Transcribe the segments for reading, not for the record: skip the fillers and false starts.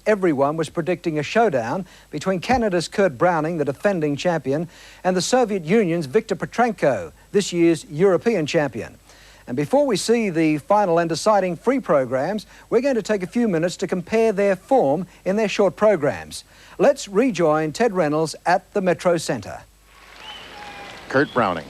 Everyone was predicting a showdown between Canada's Kurt Browning, the defending champion, and the Soviet Union's Viktor Petrenko, this year's European champion. And before we see the final and deciding free programs, we're going to take a few minutes to compare their form in their short programs. Let's rejoin Ted Reynolds at the Metro Centre. Kurt Browning.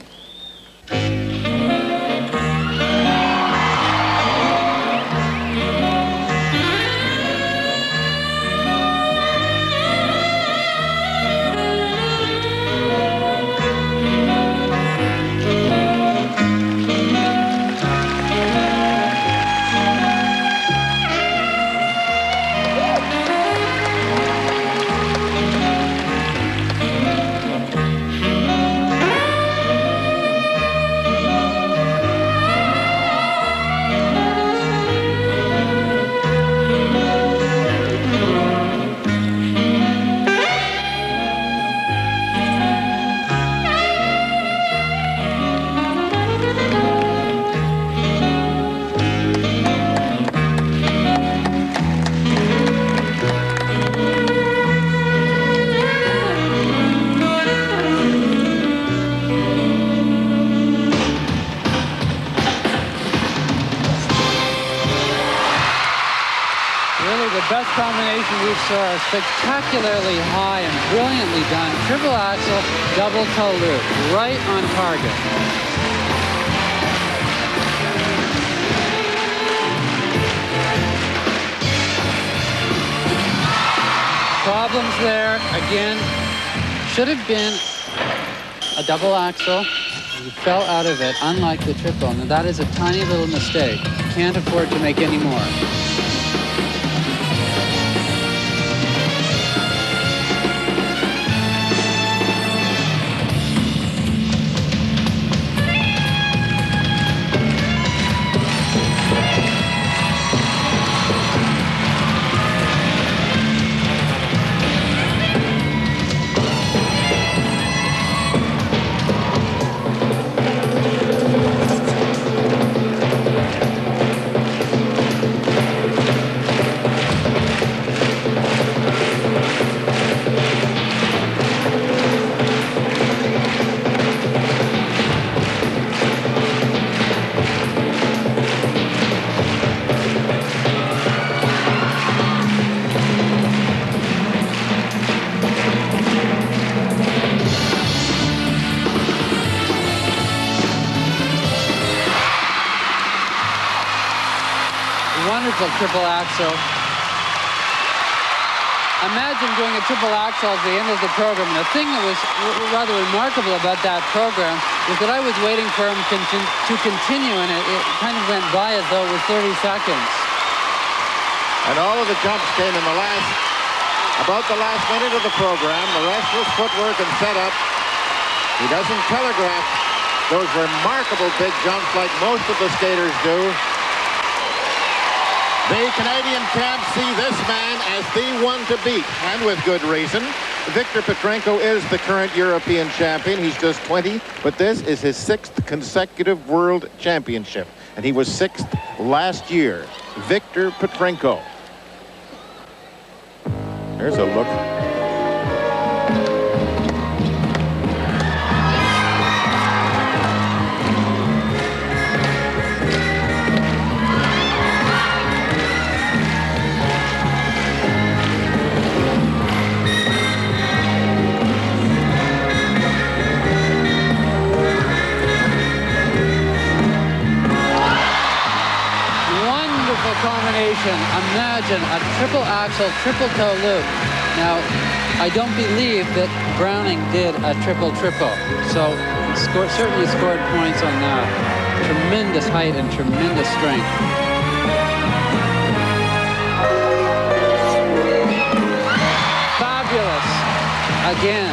Best combination we saw, spectacularly high and brilliantly done. Triple axel, double toe loop, right on target. Problems there, again, should have been a double axel. He fell out of it, unlike the triple, and that is a tiny little mistake. Can't afford to make any more. Wonderful triple axel. Imagine doing a triple axel at the end of the program. And the thing that was rather remarkable about that program was that I was waiting for him to continue, and it kind of went by as though it was 30 seconds. And all of the jumps came in about the last minute of the program. The rest was footwork and setup. He doesn't telegraph those remarkable big jumps like most of the skaters do. The Canadian camp see this man as the one to beat, and with good reason. Viktor Petrenko is the current European champion. He's just 20, but this is his 6th consecutive World Championship, and he was 6th last year. Viktor Petrenko. There's a look. Combination. Imagine a triple axel, triple toe loop. Now, I don't believe that Browning did a triple-triple, so certainly scored points on that. Tremendous height and tremendous strength. Fabulous. Again,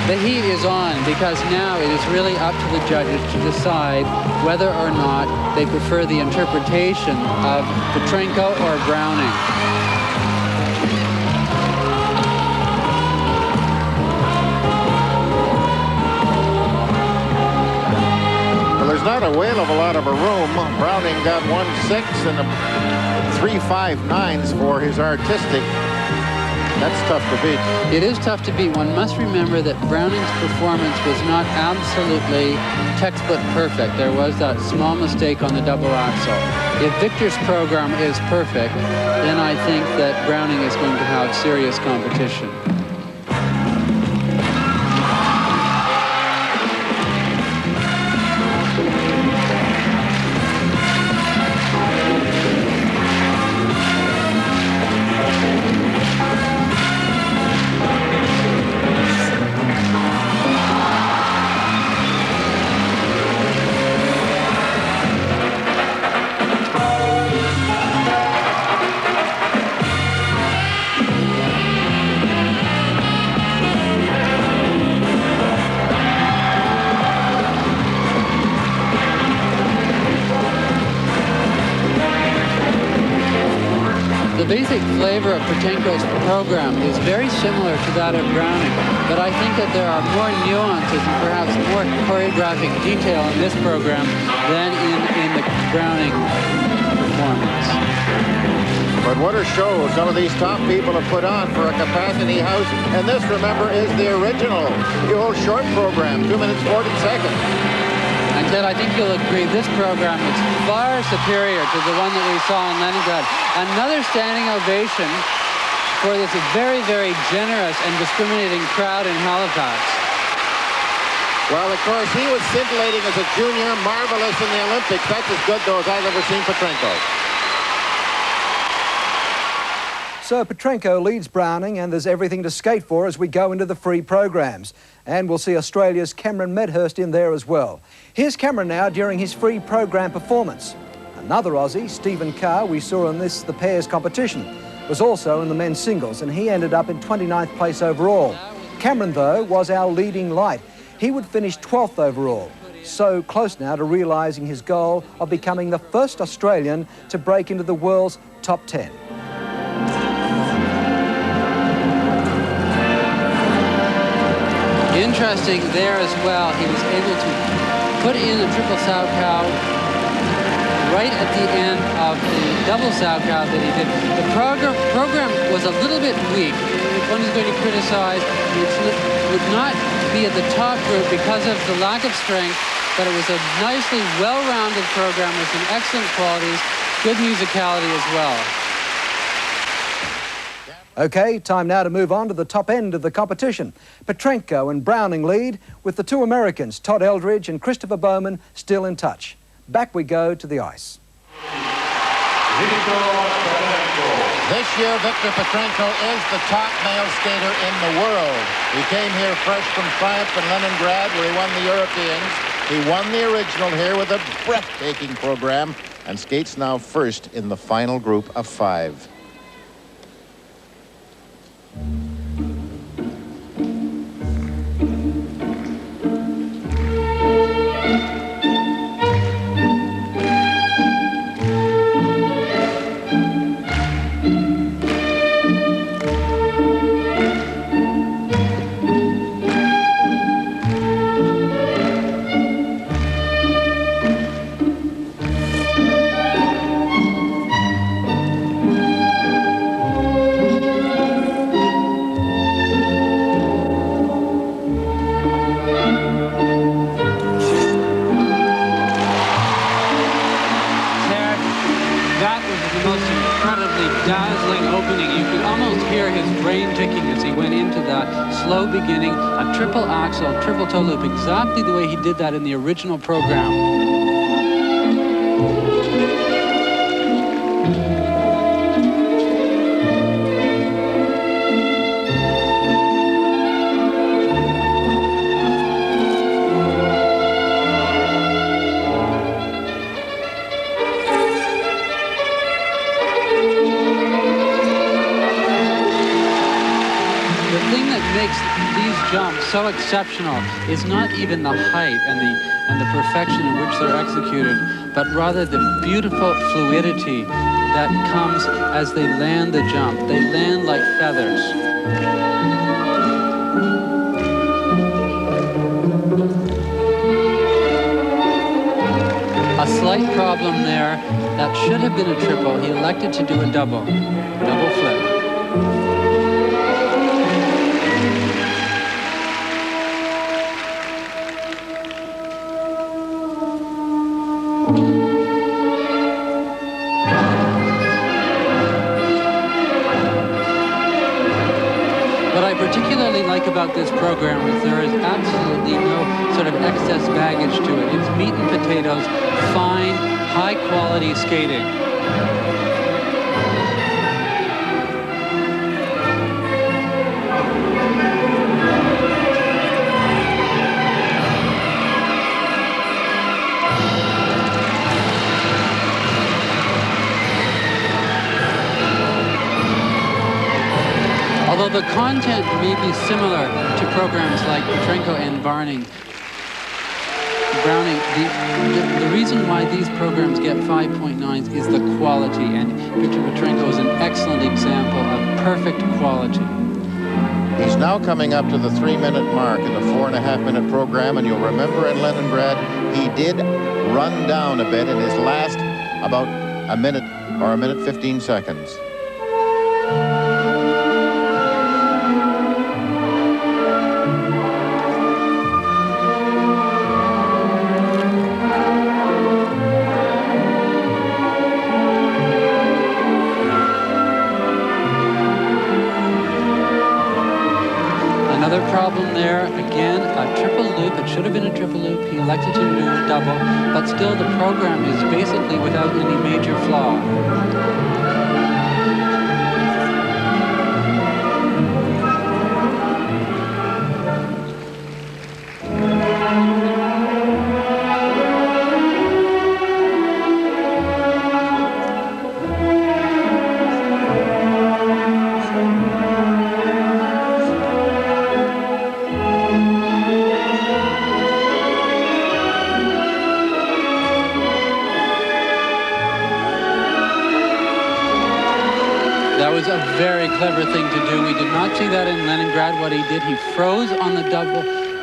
the heat is on because now it is really up to the judges to decide whether or not they prefer the interpretation of Petrenko or Browning. Well, there's not a whale of a lot of a room. Browning got 1-6 and 3.59s for his artistic. That's tough to beat. It is tough to beat. One must remember that Browning's performance was not absolutely textbook perfect. There was that small mistake on the double axel. If Viktor's program is perfect, then I think that Browning is going to have serious competition. The basic flavor of Petrenko's program is very similar to that of Browning, but I think that there are more nuances and perhaps more choreographic detail in this program than in the Browning performance. But what a show some of these top people have put on for a capacity house. And this, remember, is the original, the old short program, 2 minutes 40 seconds. And Ted, I think you'll agree this program is far superior to the one that we saw in Leningrad. Another standing ovation for this very, very generous and discriminating crowd in Halifax. Well, of course, he was scintillating as a junior, marvelous in the Olympics. That's as good, though, as I've ever seen Petrenko. So Petrenko leads Browning, and there's everything to skate for as we go into the free programs. And we'll see Australia's Cameron Medhurst in there as well. Here's Cameron now during his free program performance. Another Aussie, Stephen Carr, we saw in the pairs competition, was also in the men's singles, and he ended up in 29th place overall. Cameron, though, was our leading light. He would finish 12th overall. So close now to realising his goal of becoming the first Australian to break into the world's top 10. Interesting there as well, he was able to put in a triple Salchow right at the end of the double Salchow that he did. The program was a little bit weak. If one is going to criticize, it would not be at the top group because of the lack of strength, but it was a nicely well-rounded program with some excellent qualities, good musicality as well. Okay, time now to move on to the top end of the competition. Petrenko and Browning lead, with the two Americans, Todd Eldredge and Christopher Bowman, still in touch. Back we go to the ice. This year, Viktor Petrenko is the top male skater in the world. He came here fresh from triumph in Leningrad, where he won the Europeans. He won the original here with a breathtaking program, and skates now first in the final group of 5. Dazzling opening. You could almost hear his brain ticking as he went into that slow beginning, a triple axel, triple toe loop, exactly the way he did that in the original program. These jumps so exceptional is not even the height and the perfection in which they're executed, but rather the beautiful fluidity that comes as they land the jump. They land like feathers. A slight problem there That should have been a triple. He elected to do a double flip. What I particularly like about this program is there is absolutely no sort of excess baggage to it. It's meat and potatoes, fine, high-quality skating. Although the content may be similar to programs like Petrenko and Browning, the reason why these programs get 5.9s is the quality, and Viktor Petrenko is an excellent example of perfect quality. He's now coming up to the 3-minute mark in the 4.5-minute program, and you'll remember in Leningrad, he did run down a bit in his last about a minute or a minute 15 seconds. Problem there, again, a triple loop. It should have been a triple loop. He elected to do a double, but still the program is basically without any major flaw. That was a very clever thing to do. We did not see that in Leningrad. What he did, he froze on the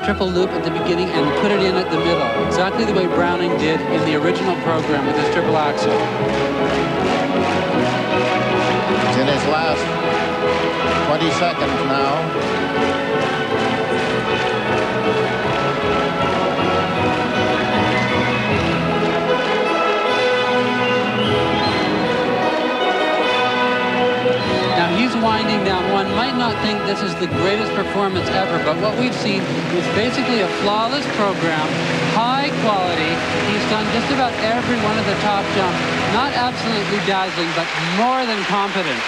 triple loop at the beginning and put it in at the middle, exactly the way Browning did in the original program with his triple axel. It's in his last 20 seconds now. He's winding down. One might not think this is the greatest performance ever, but what we've seen is basically a flawless program, high quality. He's done just about every one of the top jumps. Not absolutely dazzling, but more than competent.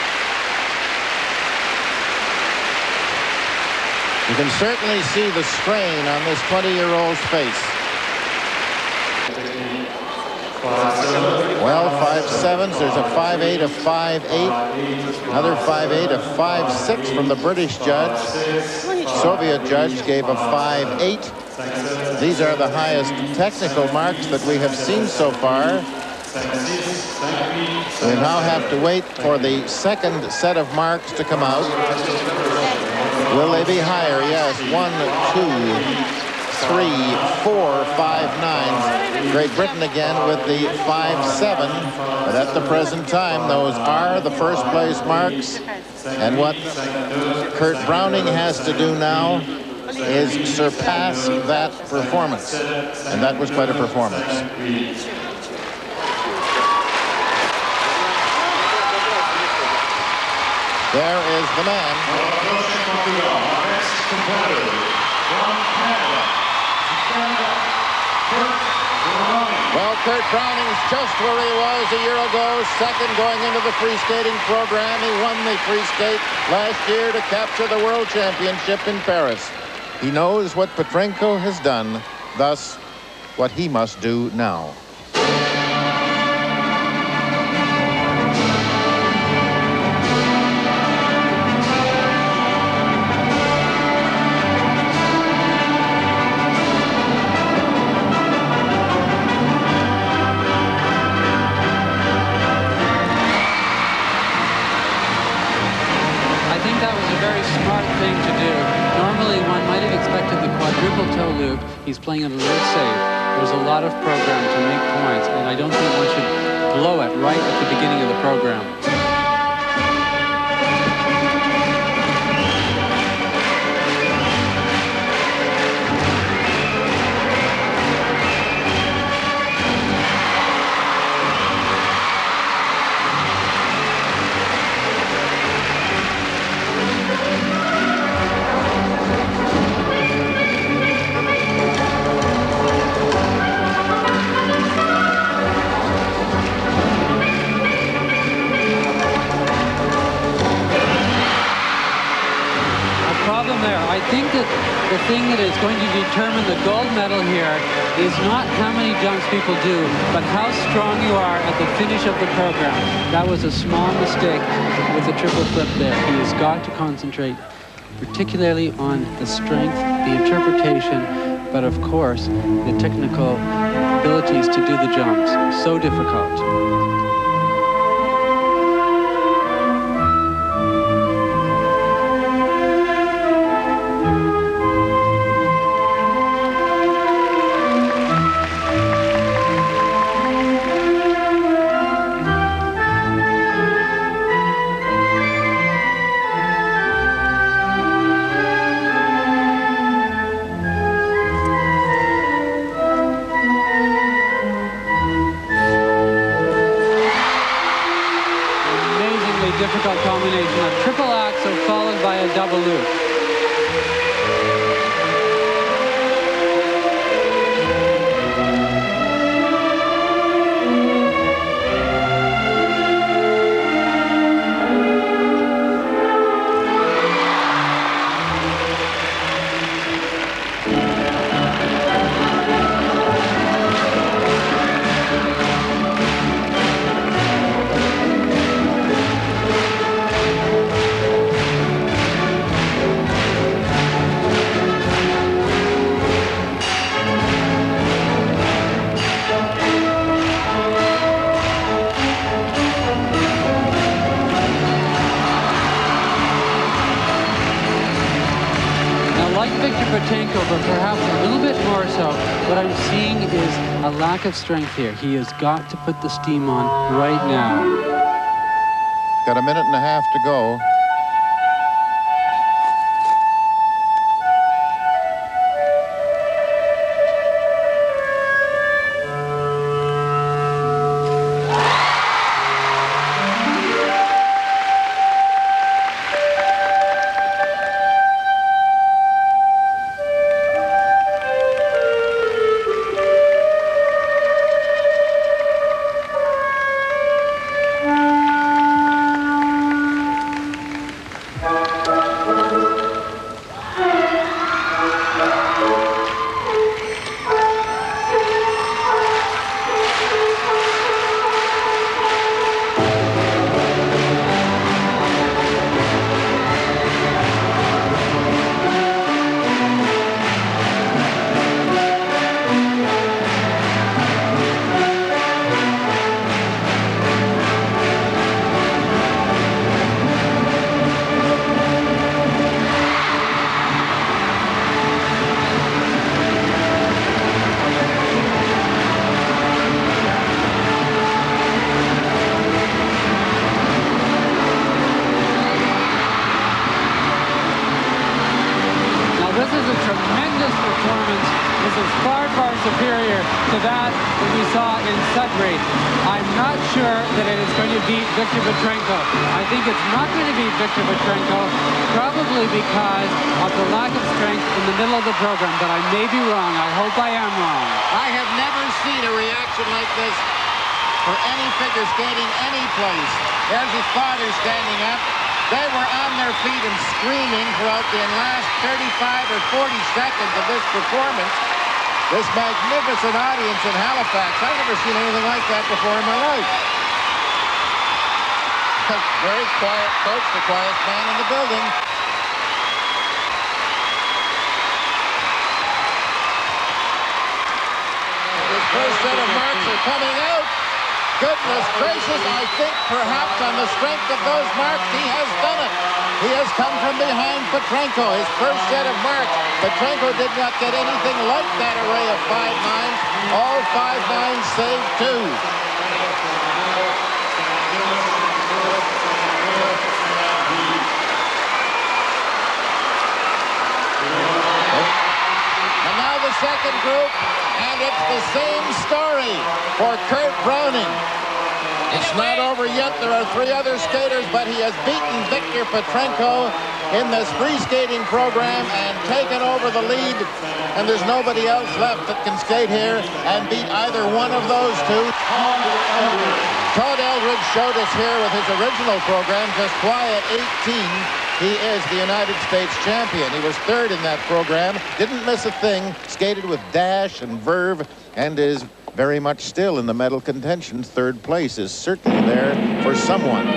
You can certainly see the strain on this 20-year-old's face. Well, 5.7s. There's a 5.8, a 5.8, another 5.8, a 5.6 from the British judge. Soviet judge gave a 5.8. These are the highest technical marks that we have seen so far. We now have to wait for the second set of marks to come out. Will they be higher? Yes. 1, 2, 3, 4, 5, 9. Great Britain again with the 5.7. But at the present time, those are the first place marks. And what Kurt Browning has to do now is surpass that performance. And that was quite a performance. There is the man. Well, Kurt Browning's just where he was a year ago, second going into the free skating program. He won the free skate last year to capture the World Championship in Paris. He knows what Petrenko has done, thus what he must do now. He's playing it a little safe. There's a lot of program to make points, and I don't think one should blow it right at the beginning of the program. I think that the thing that is going to determine the gold medal here is not how many jumps people do, but how strong you are at the finish of the program. That was a small mistake with the triple flip there. He has got to concentrate particularly on the strength, the interpretation, but of course, the technical abilities to do the jumps. So difficult. Difficult combination, a triple axel followed by a double loop. Viktor Petrenko, but perhaps a little bit more so, what I'm seeing is a lack of strength here. He has got to put the steam on right now. Got a minute and a half to go. Superior to that we saw in Sudbury. I'm not sure that it is going to beat Viktor Petrenko. I think it's not going to beat Viktor Petrenko, probably because of the lack of strength in the middle of the program, but I may be wrong. I hope I am wrong. I have never seen a reaction like this for any figure skating any place. There's his father standing up. They were on their feet and screaming throughout the last 35 or 40 seconds of this performance. This magnificent audience in Halifax. I've never seen anything like that before in my life. A very quiet coach, the quietest man in the building. His first set of marks are coming out. Goodness gracious, I think perhaps on the strength of those marks, he has done it. He has come from behind Petrenko. His first set of marks. Petrenko did not get anything like that array of 5 nines. All 5 nines save 2. second group, and it's the same story for Kurt Browning. It's not over yet. There are 3 other skaters, but he has beaten Viktor Petrenko in this free skating program and taken over the lead. And there's nobody else left that can skate here and beat either one of those two. Todd Eldredge showed us here with his original program, just quiet 18. He is the United States champion. He was 3rd in that program, didn't miss a thing, skated with dash and verve, and is very much still in the medal contention. 3rd place is certainly there for someone.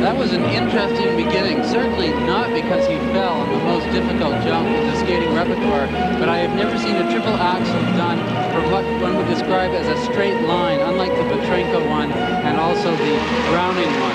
That was an interesting beginning, certainly not because he fell on the most difficult jump in the skating repertoire, but I have never seen a triple axel done for what one would describe as a straight line, unlike the Petrenko one and also the Browning one.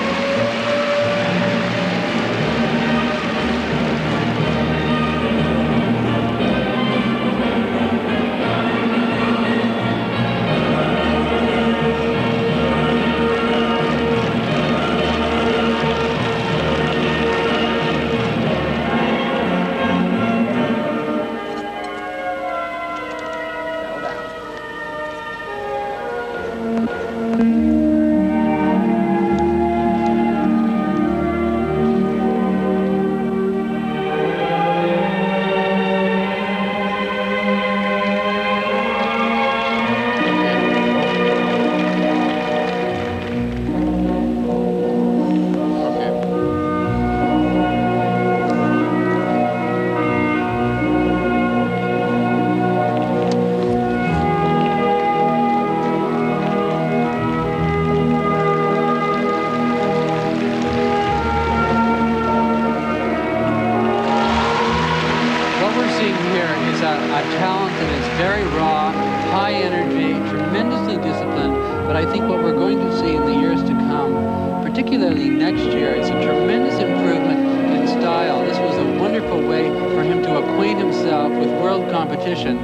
A talent that is very raw, high energy, tremendously disciplined, but I think what we're going to see in the years to come, particularly next year, is a tremendous improvement in style. This was a wonderful way for him to acquaint himself with world competition.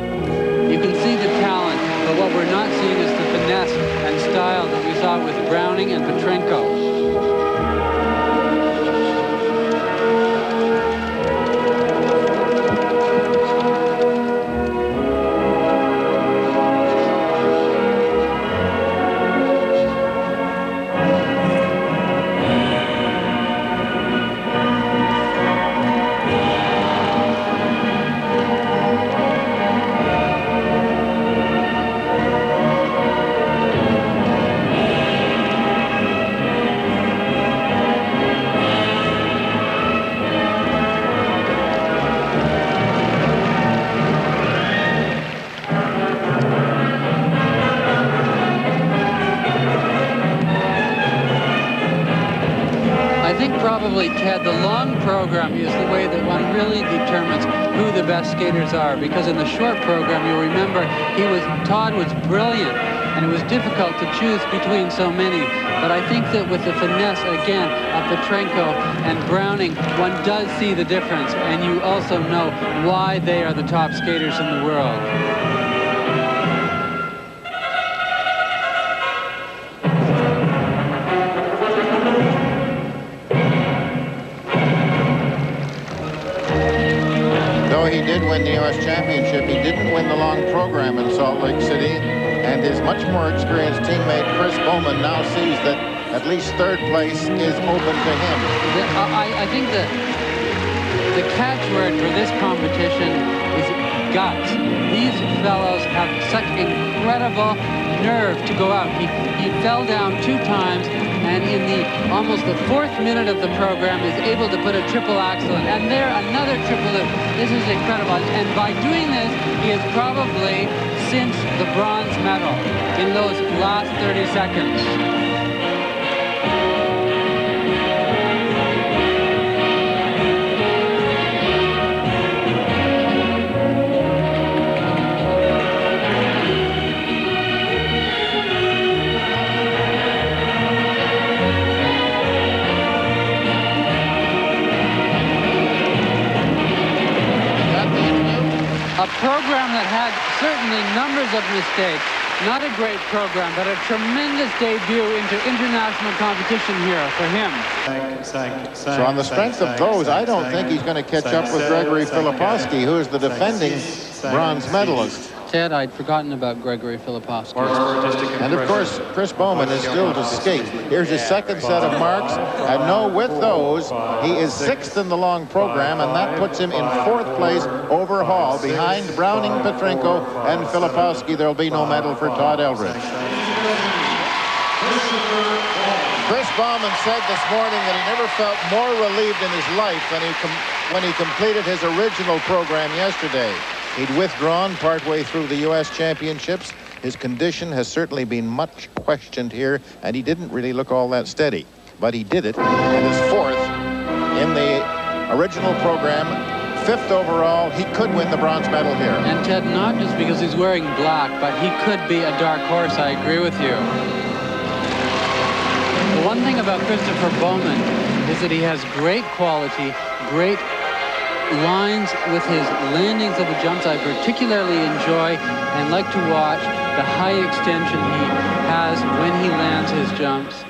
You can see the talent, but what we're not seeing is the finesse and style that we saw with Browning and Petrenko. Probably, Ted, the long program is the way that one really determines who the best skaters are, because in the short program, you'll remember, Todd was brilliant, and it was difficult to choose between so many. But I think that with the finesse, again, of Petrenko and Browning, one does see the difference, and you also know why they are the top skaters in the world. He did win the U.S. Championship. He didn't win the long program in Salt Lake City, and his much more experienced teammate Chris Bowman now sees that at least third place is open to him. I think that the catchword for this competition is guts. These fellows have such incredible nerve to go out. He fell down 2 times, and in almost the 4th minute of the program is able to put a triple axel in, and there another triple loop. This is incredible, and by doing this, he has probably cinched the bronze medal in those last 30 seconds. certainly numbers of mistakes. Not a great program, but a tremendous debut into international competition here for him. So on the strength of those, I don't think he's going to catch up with Gregory Filipowski, who is the defending bronze medalist. Ted, I'd forgotten about Gregory Filipowski. And of course, Chris Bowman is still to skate. Here's his second set of marks, and no, with those, he is 6th in the long program, and that puts him in 4th place overall, behind Browning, Petrenko, and Filipowski. There'll be no medal for Todd Eldredge. Chris Bowman said this morning that he never felt more relieved in his life than when he completed his original program yesterday. He'd withdrawn partway through the U.S. Championships. His condition has certainly been much questioned here, and he didn't really look all that steady. But he did it, and is 4th in the original program, 5th overall. He could win the bronze medal here. And Ted, not just because he's wearing black, but he could be a dark horse. I agree with you. The one thing about Christopher Bowman is that he has great quality, great lines with his landings of the jumps. I particularly enjoy and like to watch the high extension he has when he lands his jumps.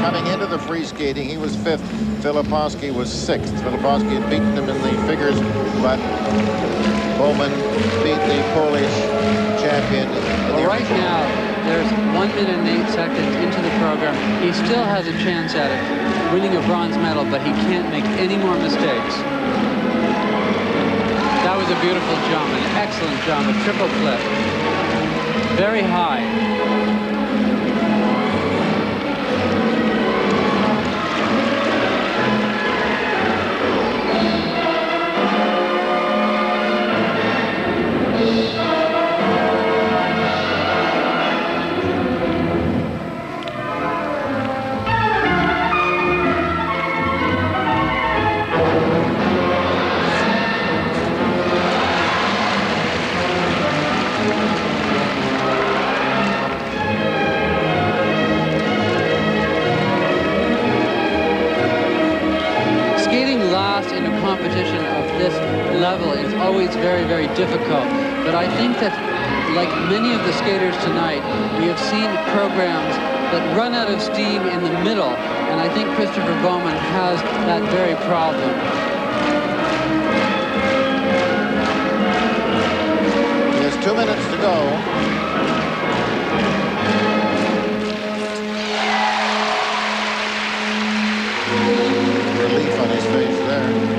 Coming into the free skating, he was 5th. Filipowski was 6th. Filipowski had beaten him in the figures, but Bowman beat the Polish champion. Well, right now, there's 1 minute and 8 seconds into the program. He still has a chance at it, winning a bronze medal, but he can't make any more mistakes. That was a beautiful jump, an excellent jump, a triple flip. Very high. Is always very, very difficult. But I think that, like many of the skaters tonight, we have seen programs that run out of steam in the middle, and I think Christopher Bowman has that very problem. He has 2 minutes to go. Relief on his face there.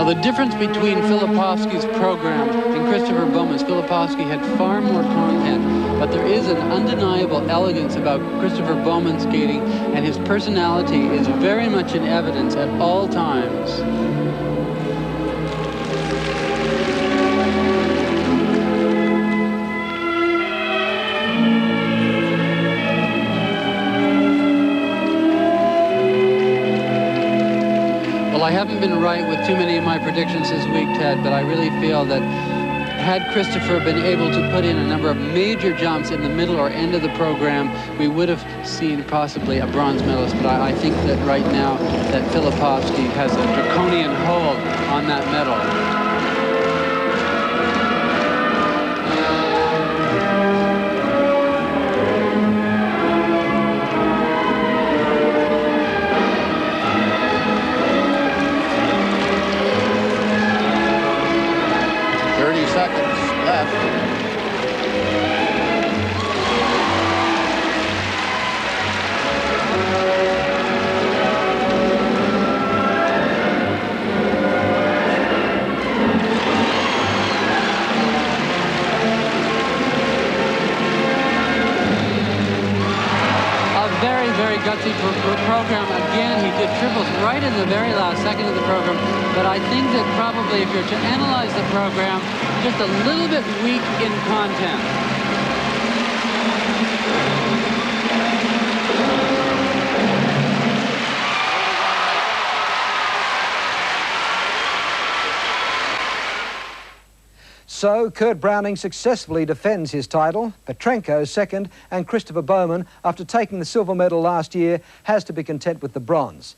The difference between Filipowski's program and Christopher Bowman's, Filipowski had far more content, but there is an undeniable elegance about Christopher Bowman's skating, and his personality is very much in evidence at all times. I haven't been right with too many of my predictions this week, Ted, but I really feel that had Christopher been able to put in a number of major jumps in the middle or end of the program, we would have seen possibly a bronze medalist. But I think that right now that Filipowski has a draconian hold on that medal. 30 seconds left. in the very last second of the program, but I think that probably if you're to analyze the program, just a little bit weak in content. So, Kurt Browning successfully defends his title. Petrenko second, and Christopher Bowman, after taking the silver medal last year, has to be content with the bronze.